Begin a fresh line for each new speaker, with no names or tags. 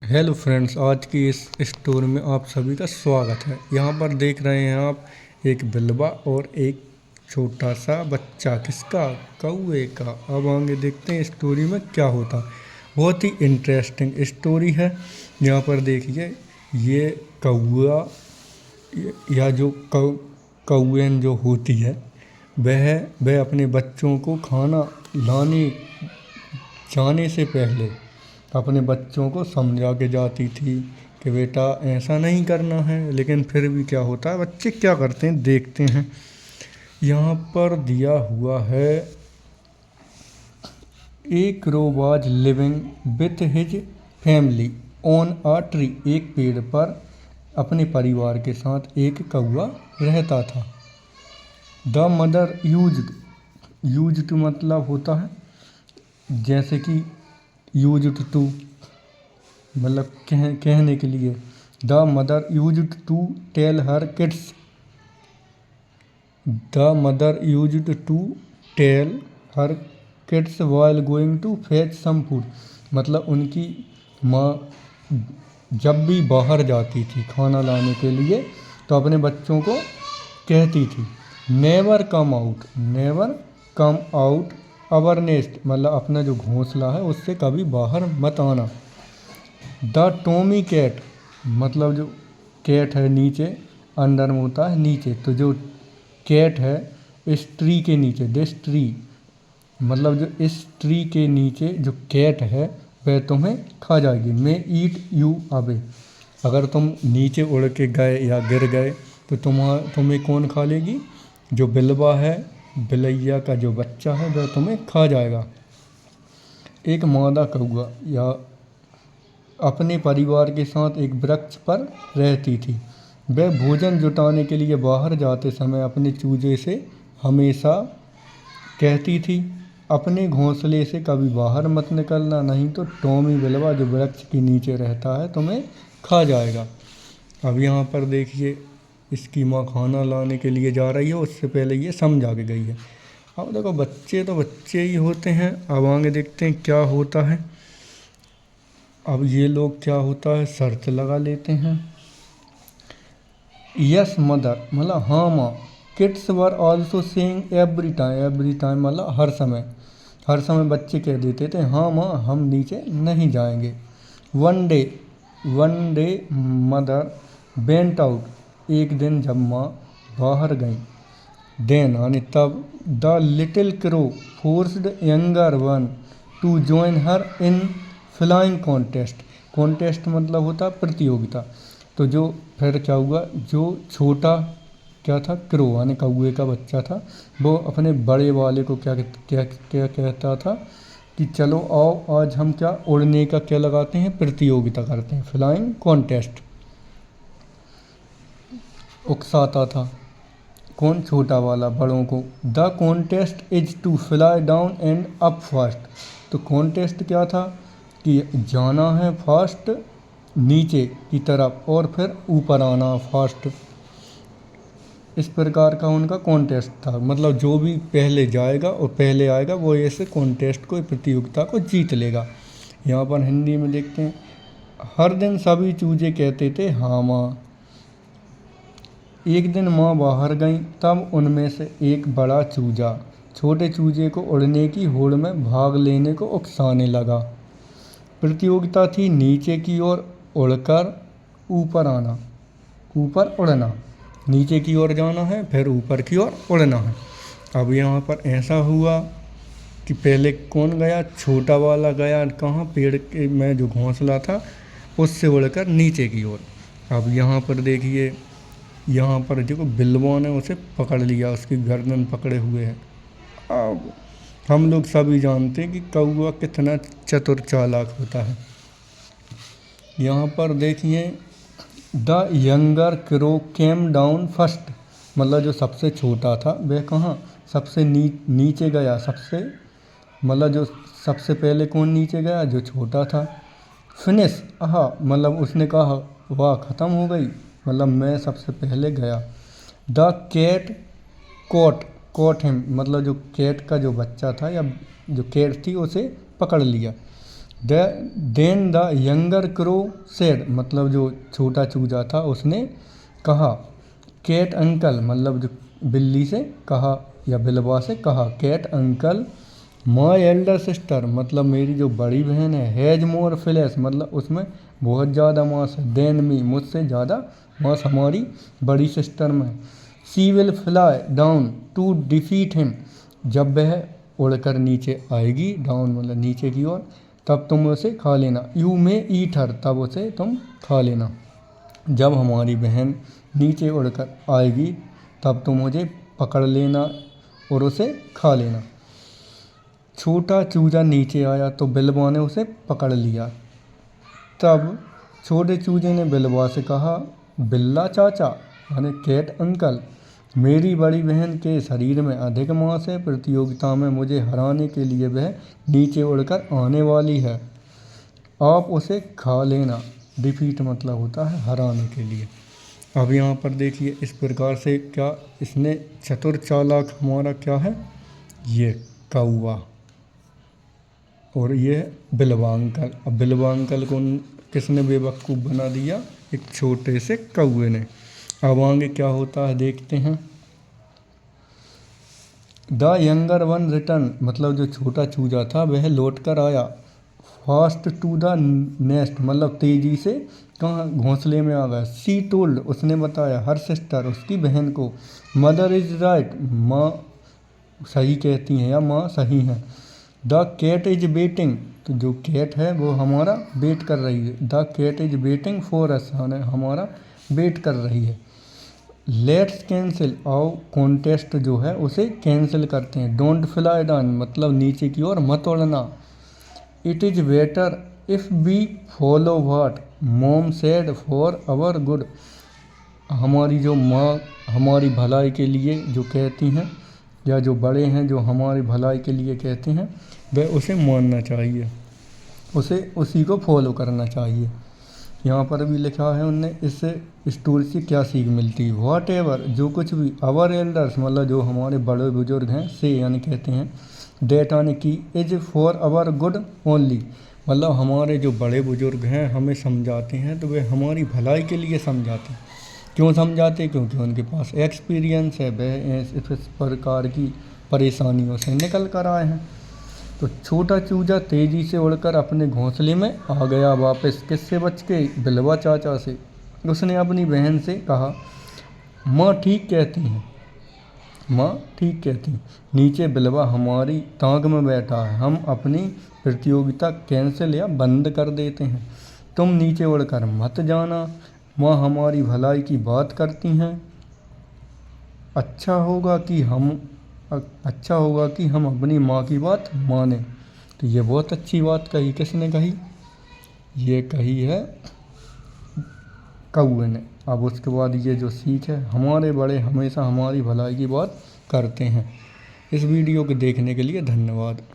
Hello friends, आज की इस स्टोरी में आप सभी का स्वागत है। यहाँ पर देख रहे हैं आप एक बिल्वा और एक छोटा सा बच्चा। किसका? कौवे का। अब आगे देखते हैं स्टोरी में क्या होता। बहुत ही इंटरेस्टिंग स्टोरी है। यहाँ पर देखिए, ये कौआ या जो कौवेन जो होती है वह अपने बच्चों को खाना लाने जाने से पहले अपने बच्चों को समझा के जाती थी कि बेटा ऐसा नहीं करना है। लेकिन फिर भी क्या होता है, बच्चे क्या करते हैं देखते हैं। यहाँ पर दिया हुआ है, एक crow was living with his family on a tree. एक पेड़ पर अपने परिवार के साथ एक कौआ रहता था। द मदर यूज्ड मतलब होता है जैसे कि यूज्ड टू, मतलब कहने के लिए। The mother used to tell her kids the mother used to tell her kids while going to fetch some food. मतलब उनकी माँ जब भी बाहर जाती थी खाना लाने के लिए तो अपने बच्चों को कहती थी, never come out our nest, मतलब अपना जो घोंसला है उससे कभी बाहर मत आना। द टॉमी कैट, मतलब जो कैट है नीचे अंडर में होता है नीचे, तो जो कैट है इस ट्री के नीचे, दिस ट्री, मतलब जो इस ट्री के नीचे जो कैट है वह तुम्हें खा जाएगी। मे ईट यू अवे, अगर तुम नीचे उड़ के गए या गिर गए तो तुम्हें कौन खा लेगी? जो बिल्वा है, बिलैया का जो बच्चा है वह तुम्हें खा जाएगा। एक मादा कौआ या अपने परिवार के साथ एक वृक्ष पर रहती थी। वह भोजन जुटाने के लिए बाहर जाते समय अपने चूजे से हमेशा कहती थी, अपने घोंसले से कभी बाहर मत निकलना, नहीं तो टॉमी बिल्वा जो वृक्ष के नीचे रहता है तुम्हें खा जाएगा। अब यहाँ पर देखिए, इसकी माँ खाना लाने के लिए जा रही है, उससे पहले ये समझा के गई है। अब देखो, बच्चे तो बच्चे ही होते हैं। अब आगे देखते हैं क्या होता है। अब ये लोग क्या होता है शर्त लगा लेते हैं। यस मदर, मतलब हाँ माँ। Kids were also saying every time, मतलब हर समय बच्चे कह देते थे, हाँ माँ हम नीचे नहीं जाएंगे। One day mother went out, एक दिन जब माँ बाहर गई, देन यानी तब, the little crow forced younger one two join her in flying contest मतलब होता है प्रतियोगिता। तो जो फिर क्या हुआ, जो छोटा क्या था, क्रो यानी कौवे का बच्चा था, वो अपने बड़े वाले को क्या कहता था कि चलो आओ आज हम क्या उड़ने का क्या लगाते हैं, प्रतियोगिता करते हैं, फ्लाइंग कॉन्टेस्ट। उकसाता था कौन? छोटा वाला बड़ों को। The contest is to fly down and up fast. तो कॉन्टेस्ट क्या था कि जाना है फास्ट नीचे की तरफ और फिर ऊपर आना फास्ट। इस प्रकार का उनका कॉन्टेस्ट था, मतलब जो भी पहले जाएगा और पहले आएगा वो ऐसे कॉन्टेस्ट को, प्रतियोगिता को जीत लेगा। यहाँ पर हिंदी में देखते हैं, हर दिन सभी चूजे कहते थे हाँ माँ। एक दिन माँ बाहर गई, तब उनमें से एक बड़ा चूजा छोटे चूजे को उड़ने की होड़ में भाग लेने को उकसाने लगा। प्रतियोगिता थी नीचे की ओर उड़कर ऊपर आना, ऊपर उड़ना, नीचे की ओर जाना है फिर ऊपर की ओर उड़ना है। अब यहाँ पर ऐसा हुआ कि पहले कौन गया? छोटा वाला गया कहाँ? पेड़ के में जो घोंसला था उससे उड़कर नीचे की ओर। अब यहाँ पर देखिए, यहाँ पर देखो बिल्वा ने उसे पकड़ लिया, उसकी गर्दन पकड़े हुए है। अब हम लोग सभी जानते हैं कि कौवा कितना चतुर चालाक होता है। यहाँ पर देखिए, the younger crow came down first, मतलब जो सबसे छोटा था वह कहाँ सबसे नीचे गया। मतलब जो सबसे पहले कौन नीचे गया? जो छोटा था। फिनिश, मतलब उसने कहा वाह ख़त्म हो गई, मतलब मैं सबसे पहले गया। द कैट कोट हिम, मतलब जो कैट का जो बच्चा था या जो कैट थी उसे पकड़ लिया। Then the younger crow said, मतलब जो छोटा चूजा था उसने कहा, कैट अंकल, मतलब जो बिल्ली से कहा या बिलवा से कहा, cat uncle, my elder sister, मतलब मेरी जो बड़ी बहन है, हैज मोर फ्लैश, मतलब उसमें बहुत ज़्यादा मांस है, देन मी, मुझसे ज़्यादा मांस हमारी बड़ी सिस्टर में, she will fly down to defeat him, जब वह उड़कर नीचे आएगी, डाउन मतलब नीचे की ओर, तब तुम उसे खा लेना, यू मे ईट हर, तब उसे तुम खा लेना, जब हमारी बहन नीचे उड़कर आएगी तब तुम मुझे पकड़ लेना और उसे खा लेना। छोटा चूजा नीचे आया तो बिलवा ने उसे पकड़ लिया। तब छोटे चूजे ने बिलवा से कहा, बिल्ला चाचा, यानी कैट अंकल, मेरी बड़ी बहन के शरीर में अधिक मांस है, प्रतियोगिता में मुझे हराने के लिए वह नीचे उड़कर आने वाली है, आप उसे खा लेना। डिफीट मतलब होता है हराने के लिए। अब यहाँ पर देखिए इस प्रकार से क्या इसने चतुर चालाक हमारा क्या है, ये कौवा, और ये बिलवा अंकल। अब बिलवा अंकल को किसने बेवकूफ़ बना दिया, एक छोटे से कौवे ने। अब आगे क्या होता है देखते हैं। द यंगर वन रिटर्न, मतलब जो छोटा चूजा था वह लौट कर आया, फास्ट टू द नेस्ट, मतलब तेजी से कहाँ, घोंसले में आ गया। सी टोल्ड, उसने बताया, हर सिस्टर, उसकी बहन को, मदर इज राइट, माँ सही कहती हैं या माँ सही हैं। द कैट इज वेटिंग, तो जो कैट है वो हमारा वेट कर रही है। The cat is waiting for us, हमारा वेट कर रही है। लेट्स कैंसिल, आओ कॉन्टेस्ट जो है उसे कैंसिल करते हैं। डोंट फ्लाई डाउन, मतलब नीचे की ओर मत उड़ना। It is better if we follow what mom said for our good, हमारी जो माँ हमारी भलाई के लिए जो कहती हैं, या जो बड़े हैं जो हमारी भलाई के लिए कहते हैं, वह उसे मानना चाहिए, उसे उसी को फॉलो करना चाहिए। यहाँ पर भी लिखा है उनने, इससे स्टोरी से क्या सीख मिलती है। वॉट एवर, जो कुछ भी, आवर एल्डर्स, मतलब जो हमारे बड़े बुजुर्ग हैं, से यानी कहते हैं, डेट यानी कि, is for our good only, मतलब हमारे जो बड़े बुजुर्ग हैं हमें समझाते हैं तो वे हमारी भलाई के लिए समझाते हैं। क्यों समझाते, क्योंकि उनके पास एक्सपीरियंस है, वह इस प्रकार की परेशानियों से निकल कर आए हैं। तो छोटा चूजा तेजी से उड़कर अपने घोंसले में आ गया वापस, किससे बच के, बिलवा चाचा से। उसने अपनी बहन से कहा, माँ ठीक कहती हैं, माँ ठीक कहती हैं, नीचे बिलवा हमारी ताक में बैठा है, हम अपनी प्रतियोगिता कैंसिल या बंद कर देते हैं, तुम नीचे उड़कर मत जाना, माँ हमारी भलाई की बात करती हैं, अच्छा होगा कि हम अपनी माँ की बात मानें। तो ये बहुत अच्छी बात कही, किसने कही, ये कही है कौवे ने। अब उसके बाद ये जो सीख है, हमारे बड़े हमेशा हमारी भलाई की बात करते हैं। इस वीडियो को देखने के लिए धन्यवाद।